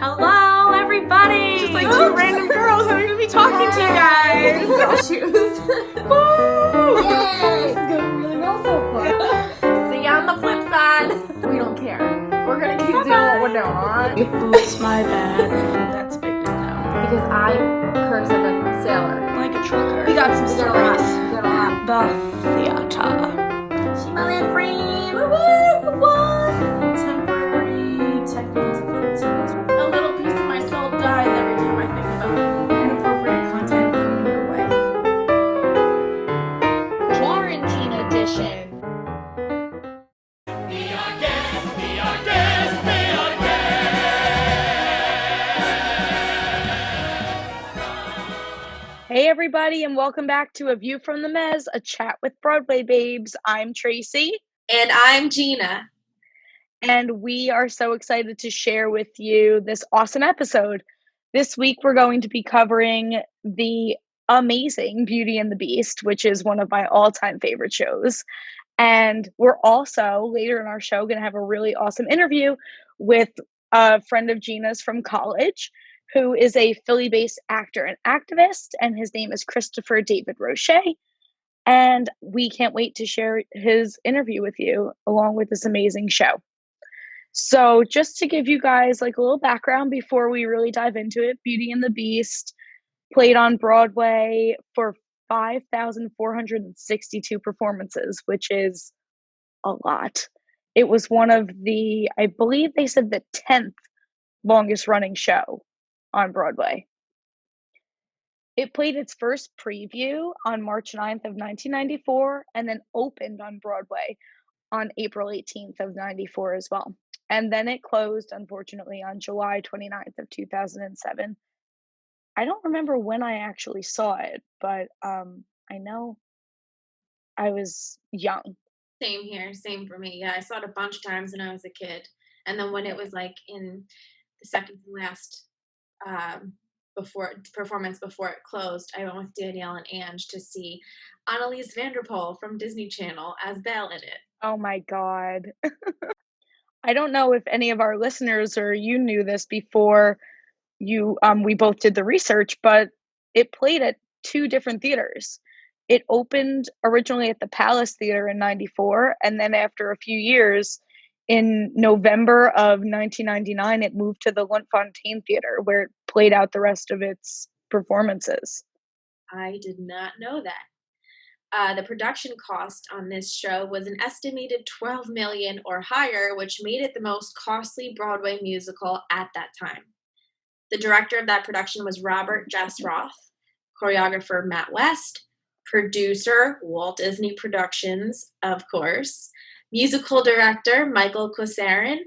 Hello, everybody! Just like two random girls, I'm gonna be talking to you guys. Girl shoes. Woo! Yay! This is going really well so far. See you on the flip side. We don't care. We're gonna keep doing what we're doing, alright? Oops, my bad. That's big to know. Because I curse like a sailor. Like a trucker. We got some We got a lot. stories. We got a lot. The theater. She my man friend. Temporary technical difficulties. A little piece of my soul dies every time I think about inappropriate content coming your way. Quarantine edition. Hey everybody, and welcome back to A View from the Mez, a chat with Broadway babes. I'm Tracy. And I'm Gina. And we are so excited to share with you this awesome episode. This week we're going to be covering the amazing Beauty and the Beast, which is one of my all-time favorite shows. And we're also, later in our show, going to have a really awesome interview with a friend of Gina's from college, who is a Philly-based actor and activist, and his name is Christopher David Roche. And we can't wait to share his interview with you along with this amazing show. So just to give you guys like a little background before we really dive into it, Beauty and the Beast played on Broadway for 5,462 performances, which is a lot. It was one of the, I believe they said the 10th longest running show on Broadway. It played its first preview on March 9th of 1994 and then opened on Broadway on April 18th of 94 as well. And then it closed, unfortunately, on July 29th of 2007. I don't remember when I actually saw it, but I know I was young. Same here, same for me. Yeah, I saw it a bunch of times when I was a kid. And then when it was like in the second to last performance before it closed, I went with Danielle and Ange to see Annalise Vanderpool from Disney Channel as Belle in it. Oh my God. I don't know if any of our listeners or you knew this before we both did the research, but it played at two different theaters. It opened originally at the Palace Theater in 94, and then after a few years, in November of 1999, it moved to the Lunt-Fontanne Theater, where it played out the rest of its performances. I did not know that. The production cost on this show was an estimated $12 million or higher, which made it the most costly Broadway musical at that time. The director of that production was Robert Jess Roth, choreographer Matt West, producer Walt Disney Productions, of course, musical director Michael Kosarin.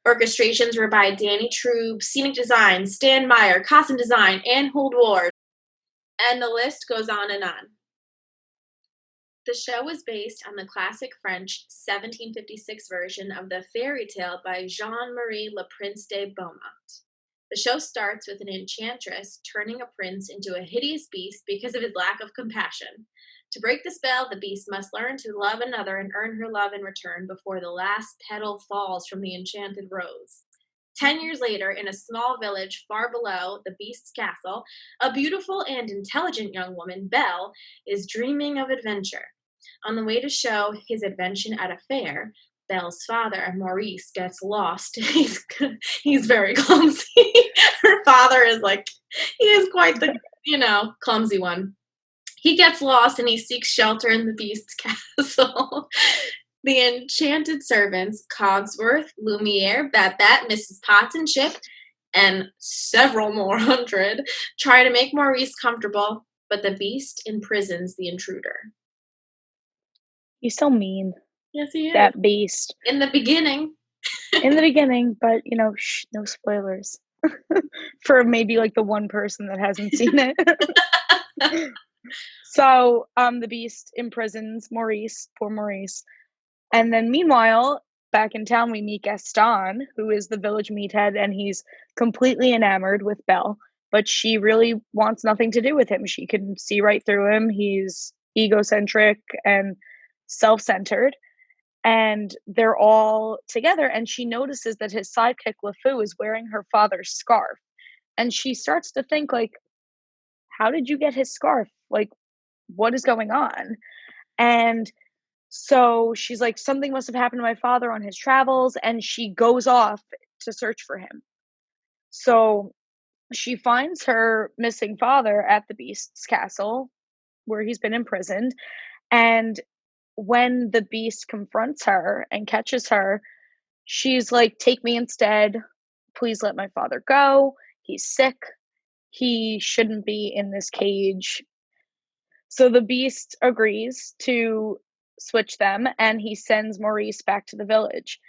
Orchestrations were by Danny Trube, scenic design, Stan Meyer, costume design, and Hold Ward. And the list goes on and on. The show was based on the classic French 1756 version of the fairy tale by Jean-Marie Le Prince de Beaumont. The show starts with an enchantress turning a prince into a hideous beast because of his lack of compassion. To break the spell, the beast must learn to love another and earn her love in return before the last petal falls from the enchanted rose. 10 years later, in a small village far below the beast's castle, a beautiful and intelligent young woman, Belle, is dreaming of adventure. On the way to show his invention at a fair, Belle's father, Maurice, gets lost. He's very clumsy. Her father is he is quite the, clumsy one. He gets lost and he seeks shelter in the beast's castle. The enchanted servants, Cogsworth, Lumiere, Babette, Mrs. Potts, and Chip, and several more hundred, try to make Maurice comfortable, but the beast imprisons the intruder. He's so mean. Yes, he is. That beast. In the beginning. But, no spoilers. For maybe the one person that hasn't seen it. So, the beast imprisons Maurice, poor Maurice. And then meanwhile, back in town, we meet Gaston, who is the village meathead, and he's completely enamored with Belle, but she really wants nothing to do with him. She can see right through him. He's egocentric and self-centered. and they're all together, and she notices that his sidekick LeFou is wearing her father's scarf, and she starts to think like, how did you get his scarf? Like, what is going on? And so she's like, something must have happened to my father on his travels, and she goes off to search for him. So she finds her missing father at the Beast's castle where he's been imprisoned. And when the Beast confronts her and catches her, she's like, take me instead. Please let my father go. He's sick. He shouldn't be in this cage. So the Beast agrees to switch them, and he sends Maurice back to the village.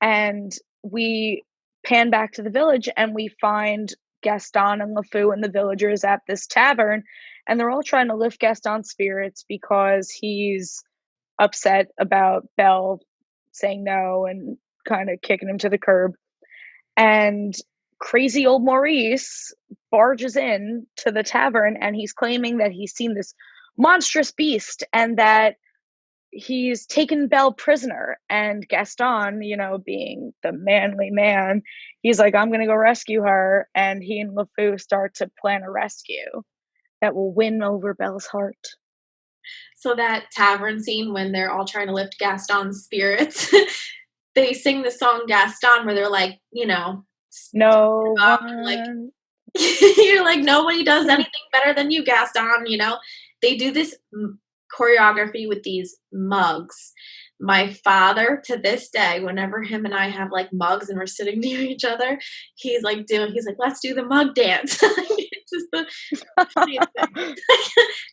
And we pan back to the village, and we find Gaston and LeFou and the villagers at this tavern, and they're all trying to lift Gaston's spirits because he's upset about Belle saying no and kind of kicking him to the curb. And crazy old Maurice barges in to the tavern, and he's claiming that he's seen this monstrous beast and that he's taken Belle prisoner. And Gaston, you know, being the manly man, he's like, I'm gonna go rescue her. And he and LeFou start to plan a rescue that will win over Belle's heart. So that tavern scene when they're all trying to lift Gaston's spirits, they sing the song Gaston where they're like, you know, No like one. you're like, nobody does anything better than you, Gaston, you know? They do this choreography with these mugs. My father, to this day, whenever him and I have like mugs and we're sitting near each other, he's like, let's do the mug dance. It's just the funniest thing.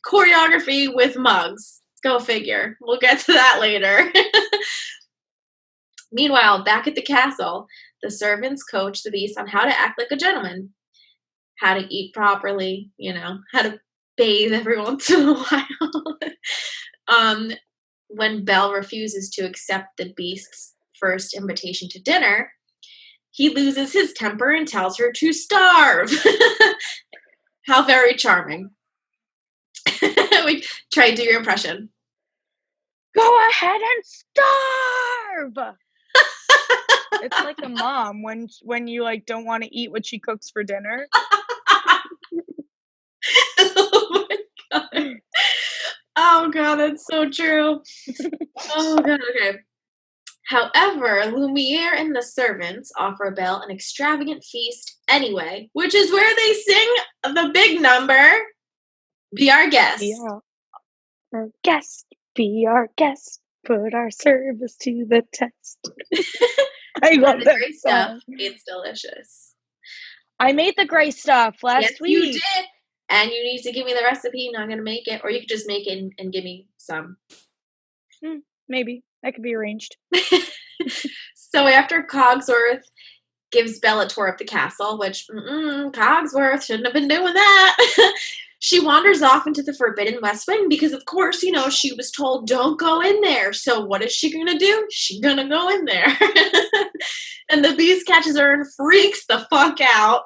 Choreography with mugs. Go figure. We'll get to that later. Meanwhile, back at the castle, the servants coach the Beast on how to act like a gentleman, how to eat properly, you know, how to bathe every once in a while. When Belle refuses to accept the Beast's first invitation to dinner, he loses his temper and tells her to starve. How very charming. Try to do your impression. Go ahead and starve. It's like a mom when you like don't want to eat what she cooks for dinner. Oh my god. Oh god, that's so true. Oh god, okay. However, Lumiere and the servants offer Belle an extravagant feast anyway, which is where they sing the big number, Be Our Guest. Be our guest. Be our guest. Put our service to the test. I love the that great song. stuff. It's delicious. I made the gray stuff last week. You did. And you need to give me the recipe, and I'm going to make it. Or you could just make it and give me some. Maybe. That could be arranged. So after Cogsworth gives Belle a tour of the castle, which Cogsworth shouldn't have been doing that, she wanders off into the Forbidden West Wing because, of course, you know, she was told don't go in there. So what is she going to do? She's going to go in there. And the Beast catches her and freaks the fuck out.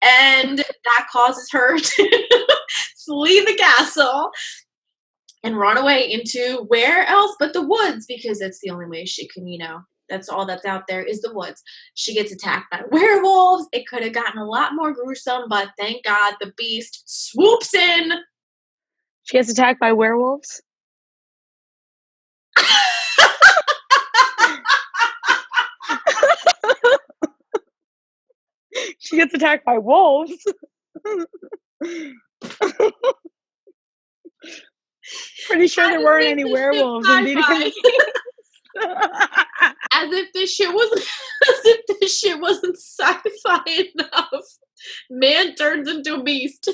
And that causes her to flee the castle and run away into where else but the woods, because it's the only way she can, you know, that's all that's out there is the woods. She gets attacked by werewolves. It could have gotten a lot more gruesome, but thank God the Beast swoops in. She gets attacked by werewolves? She gets attacked by wolves. Pretty sure there weren't any werewolves in Beauty and the Beast. As if this shit wasn't sci-fi enough. Man turns into a beast.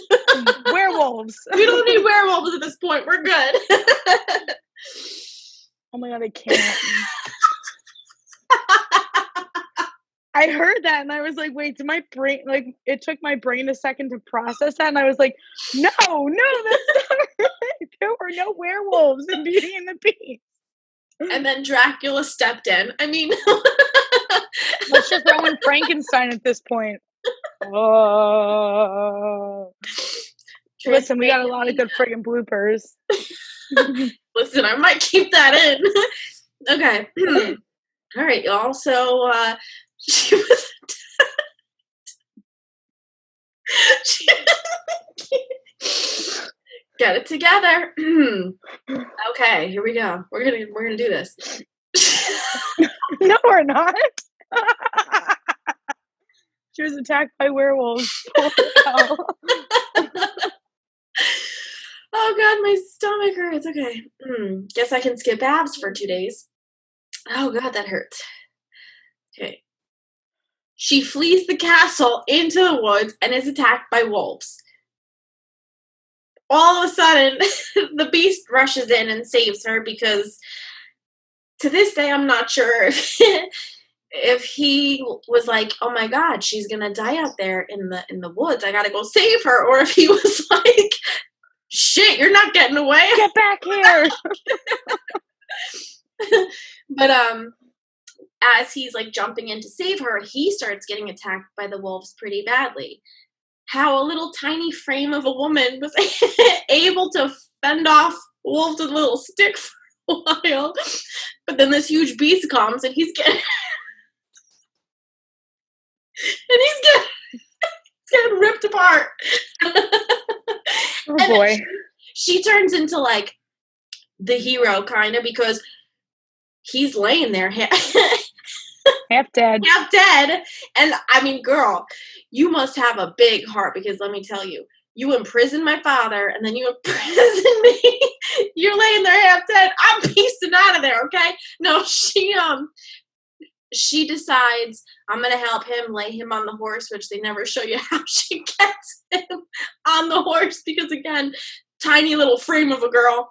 Werewolves. We don't need werewolves at this point. We're good. Oh my god, I can't. I heard that and I was like, wait, did my brain, like, it took my brain a second to process that, and I was like, no, that's not right. There were no werewolves in Beauty and the Beast. And then Dracula stepped in. I mean, let's just throw in Frankenstein at this point. Oh. Listen, we got a lot of good friggin' bloopers. Listen, I might keep that in. Okay. All right, y'all. So she was she, get it together. Okay, here we go. We're gonna do this. No, we're not. She was attacked by werewolves. Poor Belle. Oh god, my stomach hurts. Okay. Guess I can skip abs for 2 days. Oh god, that hurts. Okay. She flees the castle into the woods and is attacked by wolves. All of a sudden, the beast rushes in and saves her because to this day I'm not sure if he was like, "Oh my god, she's gonna die out there in the woods. I gotta go save her," or if he was like, "Shit, you're not getting away." Get back here. But as he's like jumping in to save her, he starts getting attacked by the wolves pretty badly. How a little tiny frame of a woman was able to fend off wolves with a little stick for a while, but then this huge beast comes and he's getting getting ripped apart. Oh And boy. she turns into like the hero kind of because he's laying there Half dead. half dead. And I mean, girl, you must have a big heart because let me tell you, you imprisoned my father and then you imprisoned me. You're laying there half dead. I'm piecing out of there, okay? No, she decides I'm gonna help him lay him on the horse, which they never show you how she gets him on the horse because again, tiny little frame of a girl.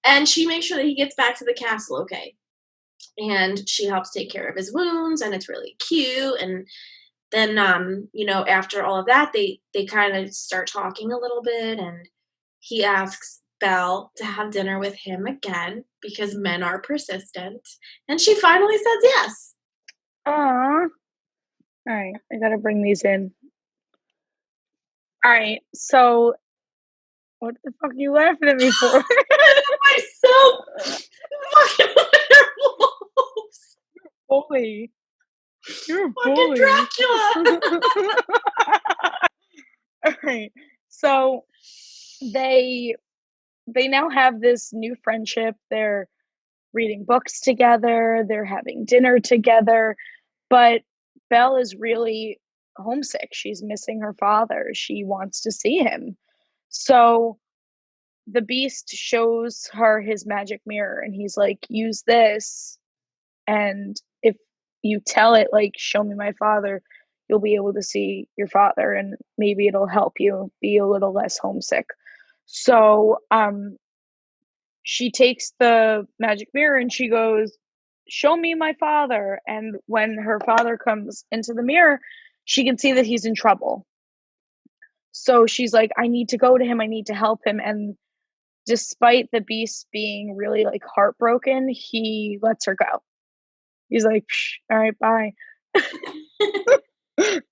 And she makes sure that he gets back to the castle okay. And she helps take care of his wounds and it's really cute. And then after all of that they kind of start talking a little bit and he asks Belle to have dinner with him again because men are persistent. And she finally says yes. Aw. Alright, I gotta bring these in. Alright, so what the fuck are you laughing at me for? Myself fucking werewolves. Bully. You're a Fucking bully. Dracula. Alright. So they now have this new friendship. They're reading books together, they're having dinner together, but Belle is really homesick. She's missing her father. She wants to see him. So the beast shows her his magic mirror and he's like, use this. And if you tell it, like, show me my father, you'll be able to see your father and maybe it'll help you be a little less homesick. So she takes the magic mirror and she goes, show me my father. And when her father comes into the mirror, she can see that he's in trouble. So she's like, I need to go to him. I need to help him. And despite the beast being really like heartbroken, he lets her go. He's like, all right, bye.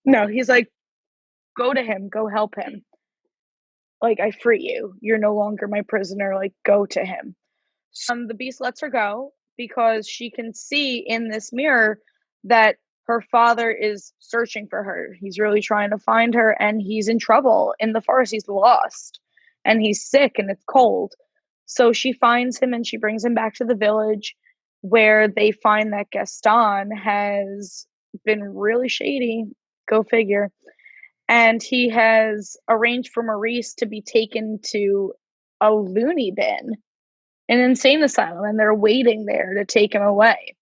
No, he's like, go to him, go help him. Like, I free you. You're no longer my prisoner. Like, go to him. The beast lets her go because she can see in this mirror that her father is searching for her. He's really trying to find her and he's in trouble in the forest. He's lost and he's sick and it's cold. So she finds him and she brings him back to the village where they find that Gaston has been really shady. Go figure. And he has arranged for Maurice to be taken to a loony bin, an insane asylum, and they're waiting there to take him away.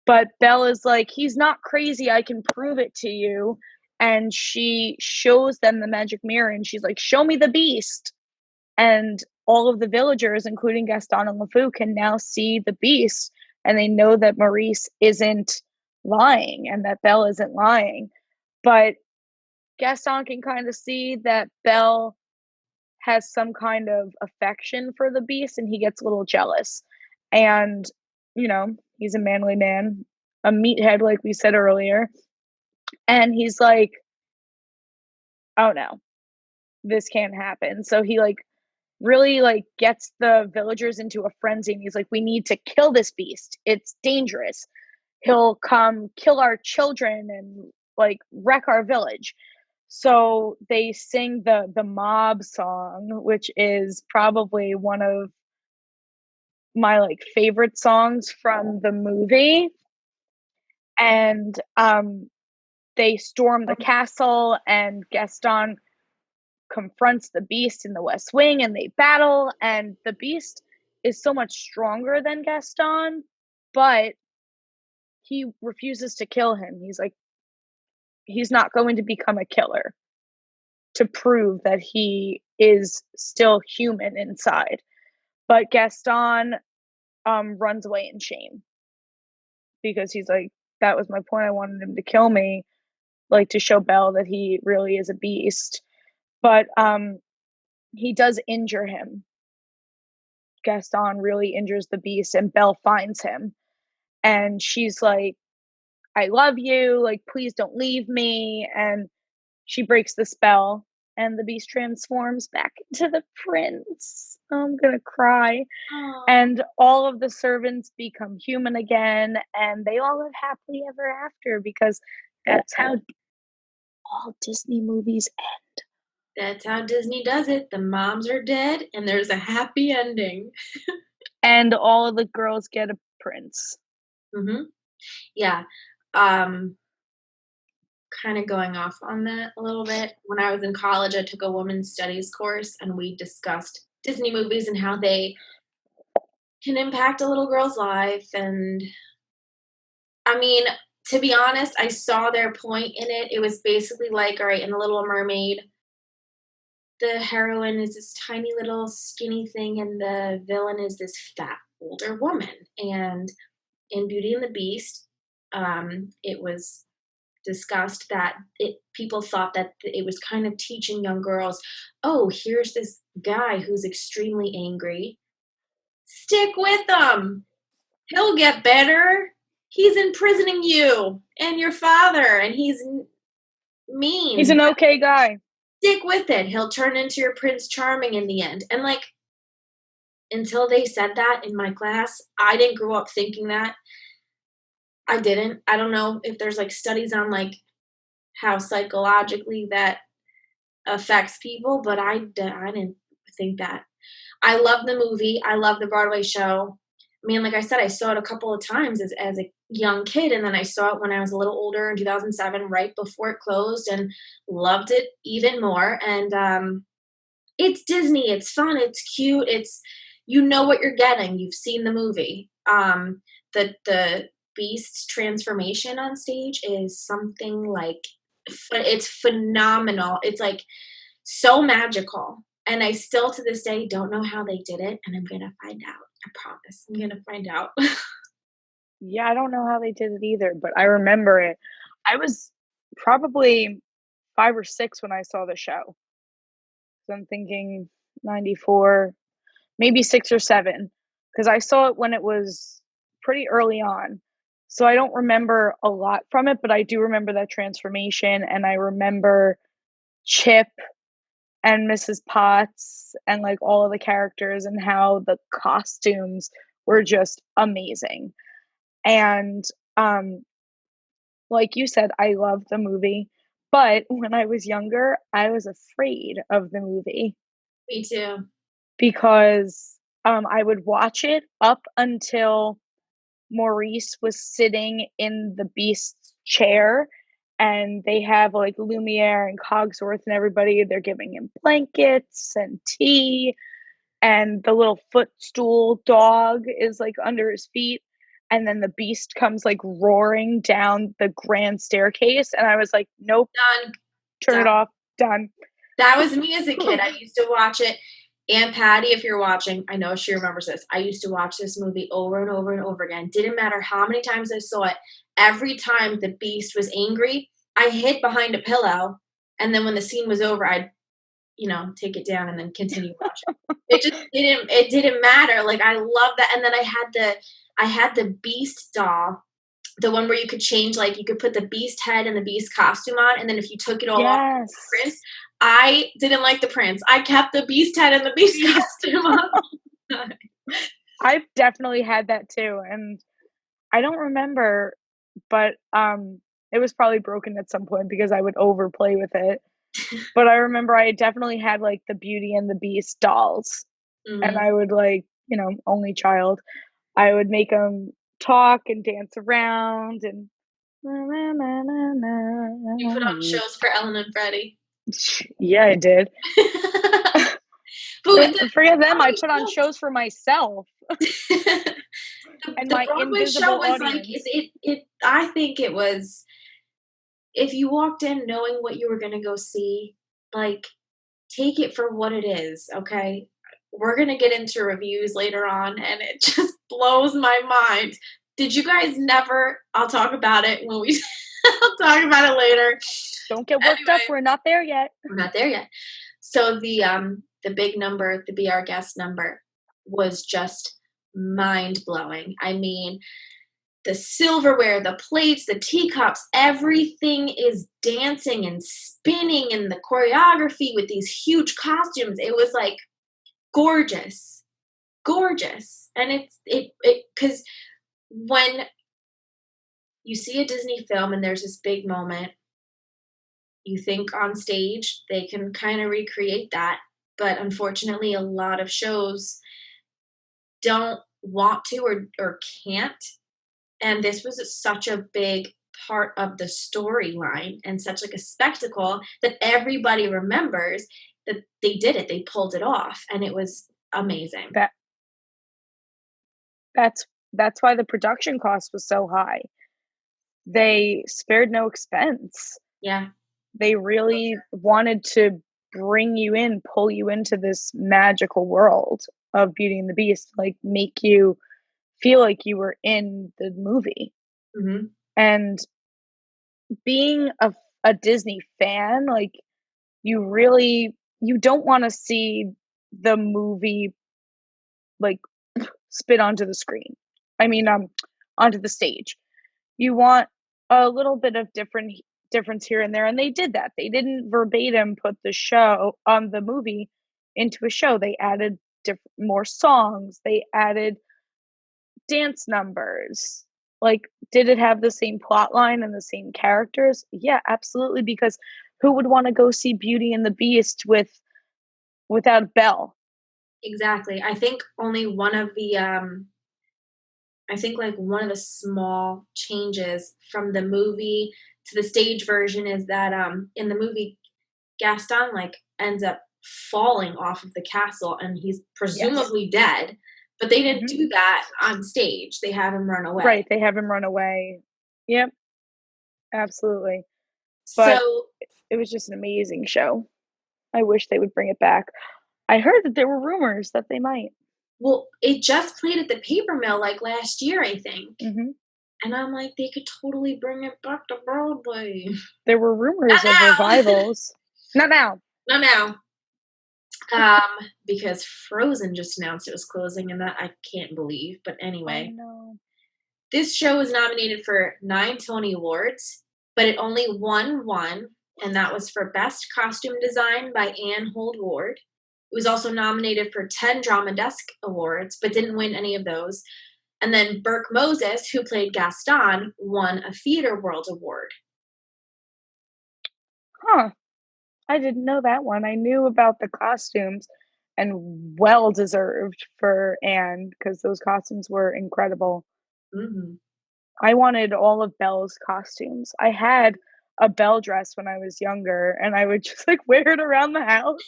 But Belle is like, he's not crazy. I can prove it to you. And she shows them the magic mirror and she's like, show me the beast. And all of the villagers, including Gaston and LeFou, can now see the beast and they know that Maurice isn't lying and that Belle isn't lying. But Gaston can kind of see that Belle has some kind of affection for the beast and he gets a little jealous. And, he's a manly man, a meathead, like we said earlier. And he's like, oh no, this can't happen. So he like really like gets the villagers into a frenzy, and he's like, we need to kill this beast, it's dangerous, he'll come kill our children and like wreck our village. So they sing the mob song, which is probably one of my like favorite songs from the movie. And they storm the castle, and Gaston confronts the beast in the West Wing, and they battle, and the beast is so much stronger than Gaston, but he refuses to kill him. He's like, he's not going to become a killer to prove that he is still human inside. But Gaston runs away in shame because he's like, that was my point. I wanted him to kill me, like to show Belle that he really is a beast. But he does injure him. Gaston really injures the beast, and Belle finds him, and she's like, I love you, like, please don't leave me. And she breaks the spell, and the beast transforms back into the prince. I'm gonna cry. Aw. And all of the servants become human again, and they all live happily ever after, because that's how all Disney movies end. That's how Disney does it. The moms are dead, and there's a happy ending. And all of the girls get a prince. Yeah. Kind of going off on that a little bit. When I was in college, I took a women's studies course, and we discussed Disney movies and how they can impact a little girl's life. And I mean, to be honest, I saw their point in it. It was basically like, all right, in The Little Mermaid, the heroine is this tiny little skinny thing, and the villain is this fat older woman. And in Beauty and the Beast, it was discussed that people thought that it was kind of teaching young girls, oh, here's this guy who's extremely angry. Stick with him. He'll get better. He's imprisoning you and your father, and he's mean. He's an okay guy. Stick with it. He'll turn into your Prince Charming in the end. And like, until they said that in my class, I didn't grow up thinking that. I didn't. I don't know if there's like studies on like how psychologically that affects people, but I didn't think that. I love the movie. I love the Broadway show. I mean, like I said, I saw it a couple of times as a young kid, and then I saw it when I was a little older in 2007, right before it closed, and loved it even more. And it's Disney. It's fun. It's cute. It's, you know what you're getting. You've seen the movie. The Beast's transformation on stage is something like, it's phenomenal. It's like so magical. And I still to this day don't know how they did it, and I'm going to find out. I promise. I'm going to find out. Yeah, I don't know how they did it either, but I remember it. I was probably 5 or 6 when I saw the show. So I'm thinking 94, maybe 6 or 7, because I saw it when it was pretty early on. So I don't remember a lot from it, but I do remember that transformation, and I remember Chip and Mrs. Potts and like all of the characters, and how the costumes were just amazing. And like you said, I love the movie, but when I was younger, I was afraid of the movie Me too. because I would watch it up until Maurice was sitting in the Beast's chair, and they have like Lumiere and Cogsworth and everybody, they're giving him blankets and tea, and the little footstool dog is like under his feet, and then the Beast comes like roaring down the grand staircase, and I was like, nope, Done. turn it off, done. That was me as a kid. I used to watch it. Aunt Patty, if you're watching, I know she remembers this. I used to watch this movie over and over and over again. Didn't matter how many times I saw it. Every time the Beast was angry, I hid behind a pillow, and then when the scene was over, I'd, take it down and then continue watching. It didn't matter. Like, I love that. And then I had the Beast doll, the one where you could change, like you could put the Beast head and the Beast costume on, and then if you took it all off, Yes. Prince. I didn't like the prince. I kept the beast head and the beast costume on. I've definitely had that too, and I don't remember, but, it was probably broken at some point because I would overplay with it. But I remember I definitely had, like, the Beauty and the Beast dolls, and Mhm. I would, like, only child, I would make them talk and dance around and na na na na You put on na. shows for Ellen and Freddie. Yeah, I did. But with the Forget them, I Broadway put on show shows for myself and the my Broadway show invisible was like audience. I think it was if you walked in knowing what you were gonna go see, like, take it for what it is, okay? We're gonna get into reviews later on, and it just blows my mind. Did you guys never I'll talk about it when we I'll talk about it later. Don't get worked up, Anyway, we're not there yet. we're not there yet. So the big number, the Be Our Guest number was just mind-blowing. I mean, the silverware, the plates, the teacups, everything is dancing and spinning and the choreography with these huge costumes. It was like gorgeous. Gorgeous. And it cuz when you see a Disney film and there's this big moment, you think on stage they can kind of recreate that, but unfortunately a lot of shows don't want to or can't. And this was such a big part of the storyline and such like a spectacle that everybody remembers that they did it. They pulled it off and it was amazing. That that's that's why the production cost was so high. They spared no expense. Yeah. They So really wanted to bring you in, pull you into this magical world of Beauty and the Beast, like, make you feel like you were in the movie. true. Mhm. And being a Disney fan, like, you don't wanna see the movie, like, spit onto the screen. I mean, onto the stage. You want a little bit of difference here and there, and they did that. They didn't verbatim put the movie into a show. They added more songs, they added dance numbers. Like, did it have the same plot line and the same characters? Yeah, absolutely, because who would wanna go see Beauty and the Beast without Belle? Exactly. I think only one of the I think like one of the small changes from the movie to the stage version is that in the movie Gaston like ends up falling off of the castle and he's Yes. presumably dead, but they didn't Mhm. do that on stage. They have him run away. Right, they have him run away. Yep, absolutely. But So, it was just an amazing show. I wish they would bring it back. I heard that there were rumors that they might. well, it just played at the Paper Mill like last year, I think. Mhm. And I'm like, they could totally bring it back to Broadway. There were Not rumors of now. revivals. Not now. Not now. Because Frozen just announced it was closing, and that I can't believe. But Oh, anyway, no. this show was nominated for 9 Tony Awards, but it only won one, and that was for Best Costume Design by Anne Holdward. It was also nominated for 10 Drama Desk Awards, but didn't win any of those. And then Burke Moses, who played Gaston, won a Theater World Award. Huh. I didn't know that one. I knew about the costumes, and well deserved for Anne because those costumes were incredible. Mhm. I wanted all of Belle's costumes. I had a Belle dress when I was younger, and I would just, like, wear it around the house.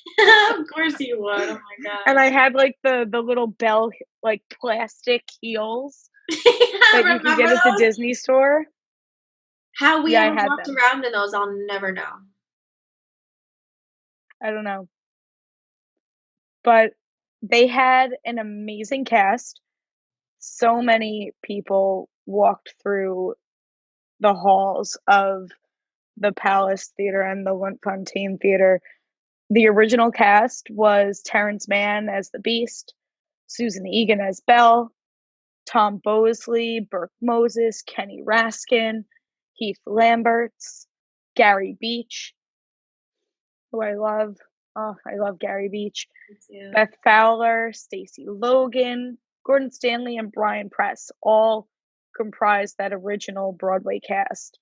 Of course you would. Oh my And gosh. I had, like, the little Belle, like, plastic heels that you can Remember get at the those? Disney store. How we Yeah, I ever had walked them. around in those, I'll never know. I don't know. But they had an amazing cast. So many people walked through the halls of the Palace Theater and the Lunt-Fontanne Theater. The original cast was Terrence Mann as the Beast, Susan Egan as Belle, Tom Bosley, Burke Moses, Kenny Raskin, Heath Lamberts, Gary Beach. who I love. Oh, I love Gary Beach. Me too. Beth Fowler, Stacey Logan, Gordon Stanley, and Brian Press all comprise that original Broadway cast.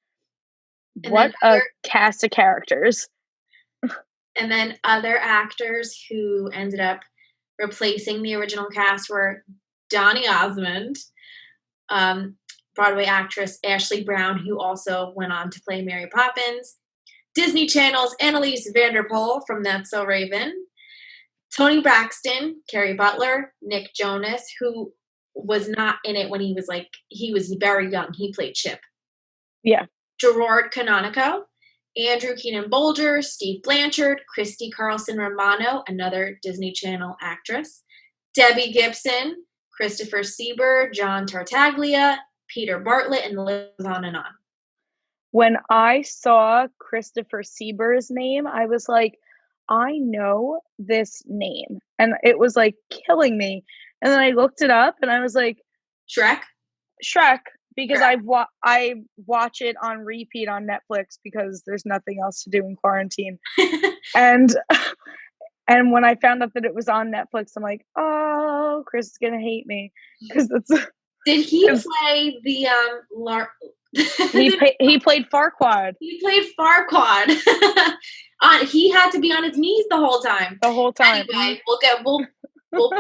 And then What a cast of characters. other actors who ended up replacing the original cast were Donny Osmond, Broadway actress Ashley Brown, who also went on to play Mary Poppins, Disney Channel's Annalise Vanderpool from That's So Raven, Tony Braxton, Carrie Butler, Nick Jonas, who was not in it when he was very young. He played Chip. Yeah. Gerard Canonico, Andrew Keenan Bolger, Steve Blanchard, Christy Carlson Romano, another Disney Channel actress, Debbie Gibson, Christopher Sieber, John Tartaglia, Peter Bartlett, and the list goes on and on. When I saw Christopher Sieber's name, I was like, I know this name. And it was like killing me. And then I looked it up and I was like, Shrek, because I watch it on repeat on Netflix because there's nothing else to do in quarantine. and and when I found out that it was on Netflix, I'm like, oh, Chris is gonna hate me because it's. Did he play the He played Farquaad. He played Farquaad. He had to be on his knees the whole time. Anyway, we'll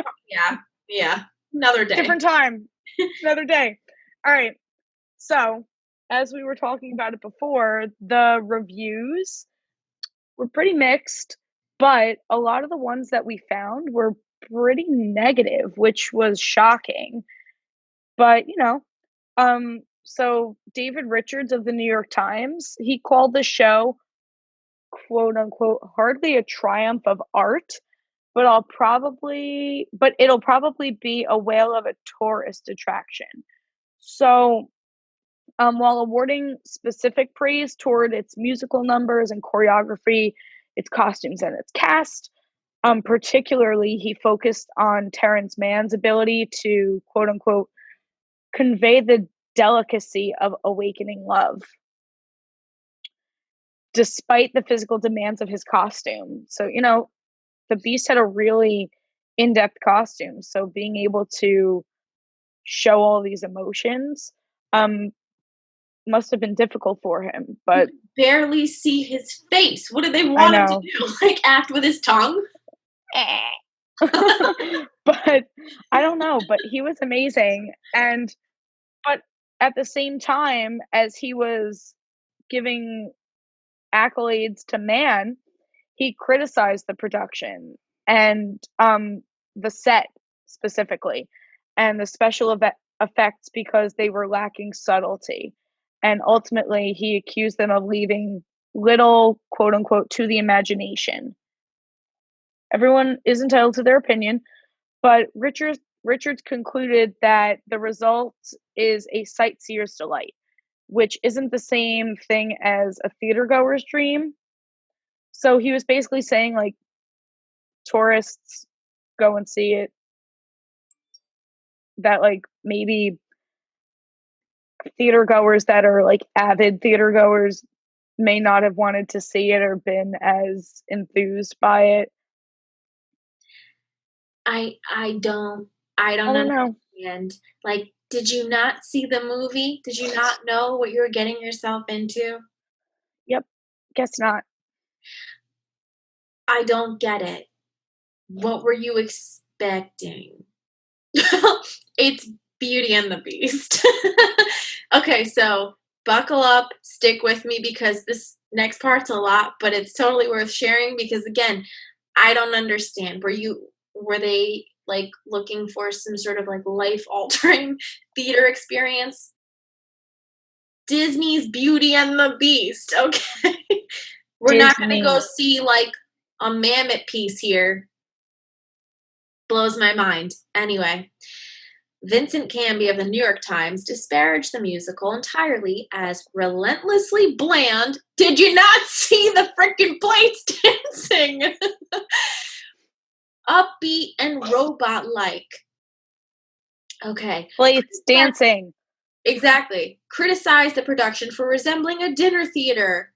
yeah. Another day. Different time. Another day. All right. So, as we were talking about it before, the reviews were pretty mixed, but a lot of the ones that we found were pretty negative, which was shocking. But, so David Richards of the New York Times, he called the show, quote unquote, hardly a triumph of art, but it'll probably be a whale of a tourist attraction. So, while awarding specific praise toward its musical numbers and choreography, its costumes and its cast, particularly he focused on Terrence Mann's ability to, quote unquote, convey the delicacy of awakening love despite the physical demands of his costume. So, the Beast had a really in-depth costume. So being able to show all these emotions must have been difficult for him. But you barely see his face. What do they want him to do? Like act with his tongue? But I don't know. But he was amazing. But at the same time as he was giving accolades to Mann, he criticized the production and the set specifically and the special effects because they were lacking subtlety. And ultimately, he accused them of leaving little, quote unquote, to the imagination. Everyone is entitled to their opinion, but Richards concluded that the result is a sightseer's delight, which isn't the same thing as a theater goer's dream. So he was basically saying, like, tourists go and see it. That, like, maybe theater goers that are, like, avid theater goers may not have wanted to see it or been as enthused by it. I don't understand. Like, did you not see the movie? Did you not know what you were getting yourself into? Yep. Guess not. I don't get it. What were you expecting? It's Beauty and the Beast. Okay, so buckle up, stick with me because this next part's a lot, but it's totally worth sharing because again, I don't understand. Were they like looking for some sort of like life-altering theater experience? Disney's Beauty and the Beast, okay? We're not going to go see like a Mammoth piece here. Blows my mind. Anyway, Vincent Canby of the New York Times disparaged the musical entirely as relentlessly bland. Did you not see the freaking plates dancing? Upbeat and robot-like. Okay. Plates dancing. Exactly. Criticized the production for resembling a dinner theater.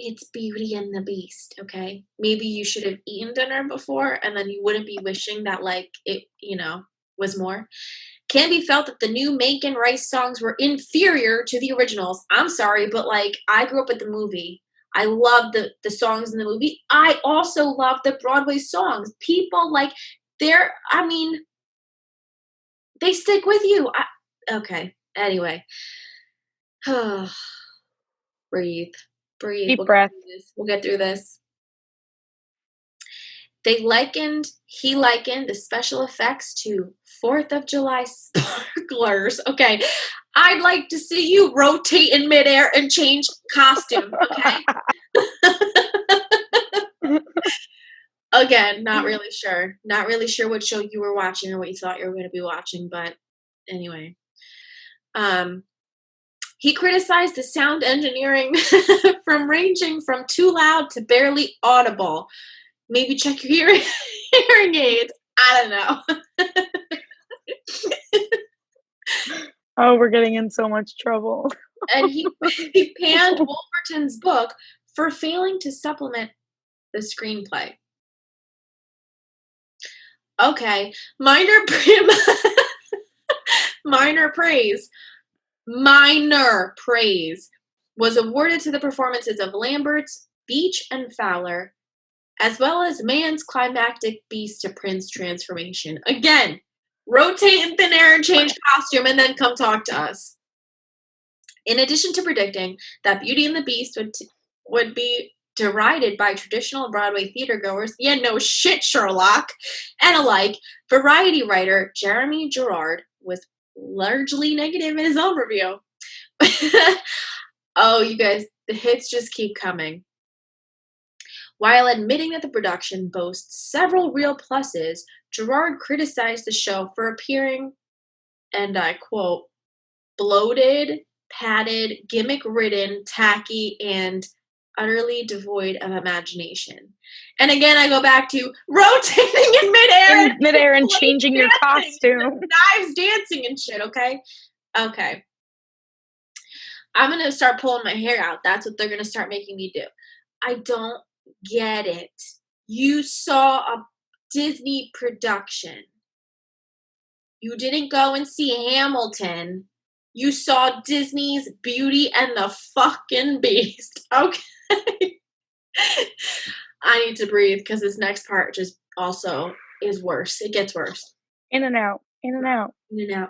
It's Beauty and the Beast, okay? Maybe you should have eaten dinner before, and then you wouldn't be wishing that, like, it, was more. Can be felt that the new Mankin Rice songs were inferior to the originals. I'm sorry, but, like, I grew up with the movie. I love the songs in the movie. I also love the Broadway songs. People, like, they stick with you. Okay, anyway. Breathe. Deep breath. We'll get through this. He likened the special effects to 4th of July sparklers. Okay. I'd like to see you rotate in midair and change costume, okay? Again, not really sure. Not really sure what show you were watching or what you thought you were going to be watching, but anyway. He criticized the sound engineering from ranging from too loud to barely audible. Maybe check your hearing aids. I don't know. Oh, we're getting in so much trouble. And he panned Wolverton's book for failing to supplement the screenplay. Okay, minor praise was awarded to the performances of Lambert's, Beach, and Fowler, as well as Mann's climactic beast to prince transformation. Again, rotate in thin air and change costume and then come talk to us. In addition to predicting that Beauty and the Beast would be derided by traditional Broadway theatergoers, yeah, no shit, Sherlock, and alike, variety writer Jeremy Gerard was largely negative in his own review. Oh, you guys, the hits just keep coming. While admitting that the production boasts several real pluses, Gerard criticized the show for appearing, and I quote, bloated, padded, gimmick-ridden, tacky, and utterly devoid of imagination. And again, I go back to rotating in midair and changing your costume. Knives dancing and shit, okay? Okay. I'm going to start pulling my hair out. That's what they're going to start making me do. I don't get it. You saw a Disney production. You didn't go and see Hamilton. You saw Disney's Beauty and the fucking Beast. Okay. I need to breathe because this next part just also is worse. It gets worse. In and out. In and out. In and out.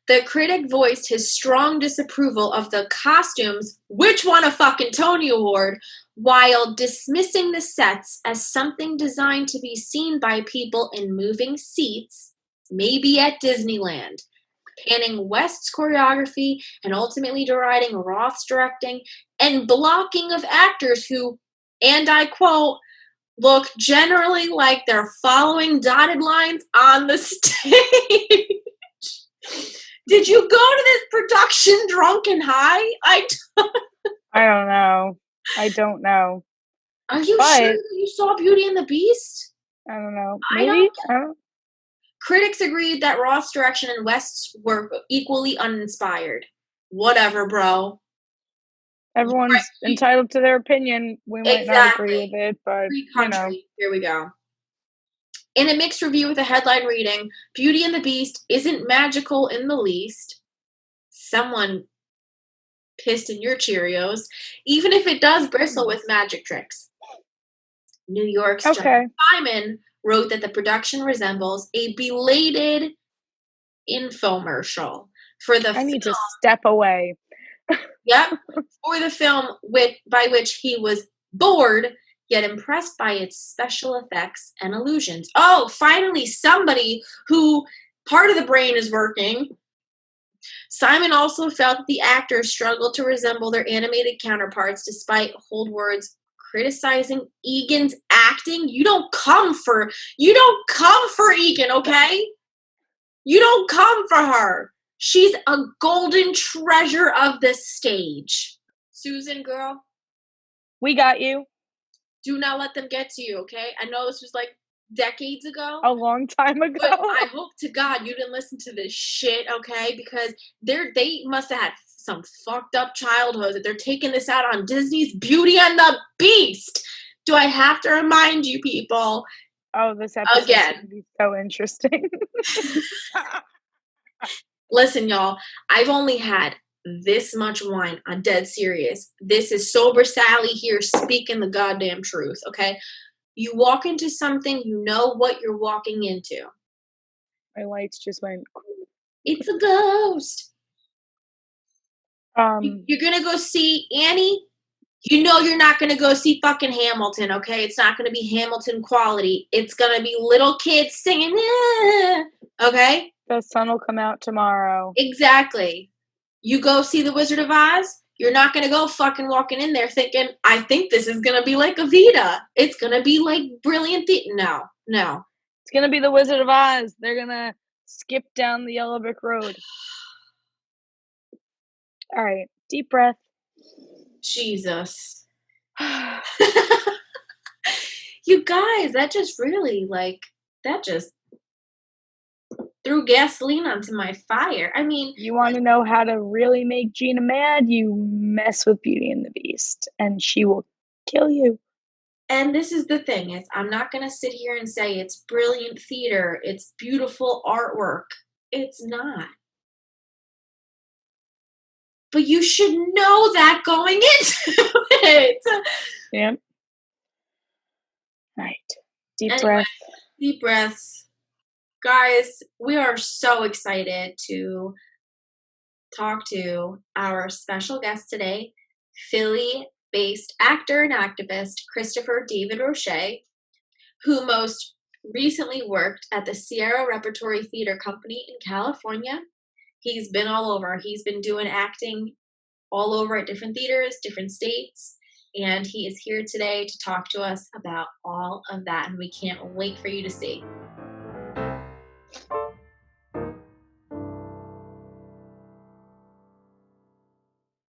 The critic voiced his strong disapproval of the costumes, which won a fucking Tony Award, while dismissing the sets as something designed to be seen by people in moving seats, maybe at Disneyland, panning West's choreography and ultimately deriding Roth's directing and blocking of actors who, and I quote, look generally like they're following dotted lines on the stage. Did you go to this production drunk and high? I don't know. I don't know. Are you sure you saw Beauty and the Beast? I don't know. Maybe? I don't. Critics agreed that Roth's direction and West's were equally uninspired. Whatever, bro. Everyone's entitled to their opinion. We might not agree with it, but Here we go. In a mixed review with a headline reading, Beauty and the Beast isn't magical in the least. Someone pissed in your Cheerios, even if it does bristle with magic tricks. New York's John Simon wrote that the production resembles a belated infomercial for the I need to step away. Yep. For the film by which he was bored, yet impressed by its special effects and illusions. Oh, finally, somebody who part of the brain is working. Simon also felt that the actors struggled to resemble their animated counterparts despite Holdward's criticizing Egan's acting. You don't come for Egan, okay? You don't come for her. She's a golden treasure of the stage. Susan, girl. We got you. Do not let them get to you, okay? I know this was like decades ago. A long time ago. But I hope to God you didn't listen to this shit, okay? Because they must have had some fucked up childhood that they're taking this out on Disney's Beauty and the Beast. Do I have to remind you people? Oh, this episode is Again. going to be so interesting. Listen, y'all, I've only had this much wine. I'm dead serious. This is sober Sally here speaking the goddamn truth, okay? You walk into something, you know what you're walking into. My lights just went. It's a ghost. Um, You're gonna go see Annie. You know you're not gonna go see fucking Hamilton, okay? It's not gonna be Hamilton quality. It's gonna be little kids singing, okay? the sun will come out tomorrow. Exactly. You go see The Wizard of Oz, you're not gonna go fucking walking in there thinking, I think this is gonna be like Evita. It's gonna be like brilliant. No. It's going to be the Wizard of Oz. They're going to skip down the yellow brick road. All right, deep breath. Jesus. You guys, that just really, that just threw gasoline onto my fire. I mean, You want to know how to really make Gina mad? You mess with Beauty and the Beast, and she will kill you. and this is the thing, is I'm not going to sit here and say it's brilliant theater, it's beautiful artwork. It's not. But you should know that going into it. Yep. All right, deep Anyway, breath. Deep breaths. Guys, we are so excited to talk to our special guest today, Philly-based actor and activist Christopher David Roche, who most recently worked at the Sierra Repertory Theater Company in California. He's been all over. He's been doing acting all over at different theaters, different states, and he is here today to talk to us about all of that, and we can't wait for you to see.